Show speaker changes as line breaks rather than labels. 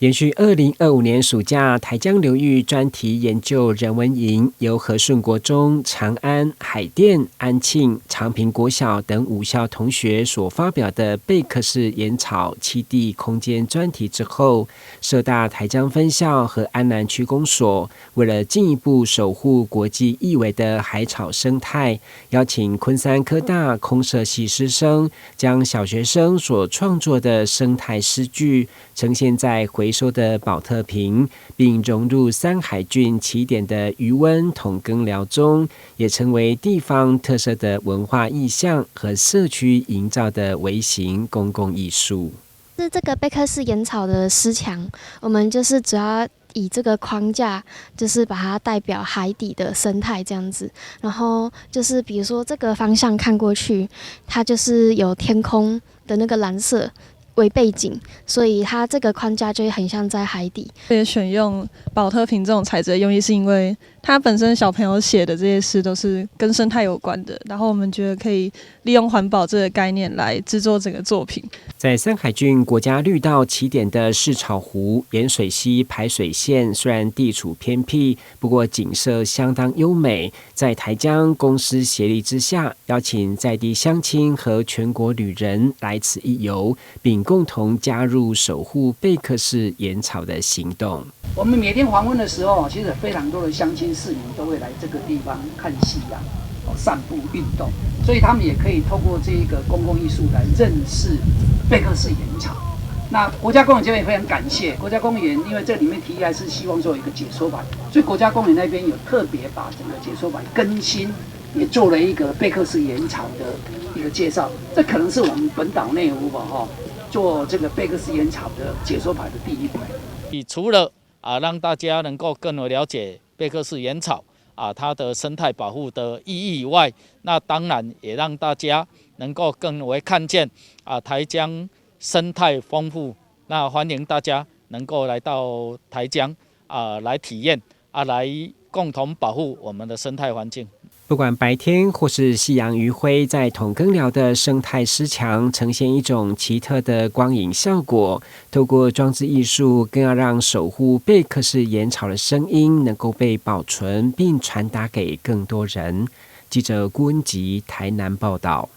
延續2025年暑假台江流域專題研究人文營，由和順國中、長安、海淀、安慶、長平國小等5校同學所發表的貝殼式鹽草棲地空間專題之後，社大台江分校和安南區公所為了進一步守護國際易危的海草生態，邀請昆山科大空設系師生將小學生所創作的生態詩句呈現在回收的寶特瓶，並融入三海郡起點的漁溫桶耕寮中，也成為地方特色的文化意象和社區營造的微型公共藝術。
是這個貝殼式鹽草的詩牆，我們就是主要以這個框架，就是把它代表海底的生態這樣子。然後就是比如說這個方向看過去，它就是有天空的那個藍色為背景，所以它這個框架就會很像在海底。
也選用寶特瓶這種材質的用意，是因為它本身小朋友寫的這些詩都是跟生態有關的，然後我們覺得可以利用環保這個概念來制作這個作品。
在三海郡國家綠道起點的市草湖鹽水溪排水線，雖然地處偏僻，不過景色相當優美。在台江公司協力之下，邀請在地鄉親和全國旅人來此一遊，並共同加入守護貝殼式鹽草的行動。
我們每天黃昏的時候，其實非常多的鄉親市民都會來這個地方看夕陽、散步、運動，所以他們也可以透過這個公共藝術來認識貝殼式鹽草。那國家公園這邊也非常感謝國家公園，因為這裡面提議還是希望做一個解說版，所以國家公園那邊有特別把整個解說版更新，也做了一個貝殼式鹽草的一個介紹。這可能是我們本島內湖吧，做這個貝殼式鹽草的解說版的第一回。
除了讓大家能夠更為了解貝殼式鹽草它的生態保護的意義以外，那當然也讓大家能夠更為看見台江生態豐富。那歡迎大家能夠來到台江來體驗來共同保護我們的生態環境。
不管白天或是夕陽餘暉，在桶耕寮的生態詩牆呈現一種奇特的光影效果。透過裝置藝術，更要讓守護貝殼式鹽草的聲音能夠被保存，並傳達給更多人。記者顧恩吉台南報道。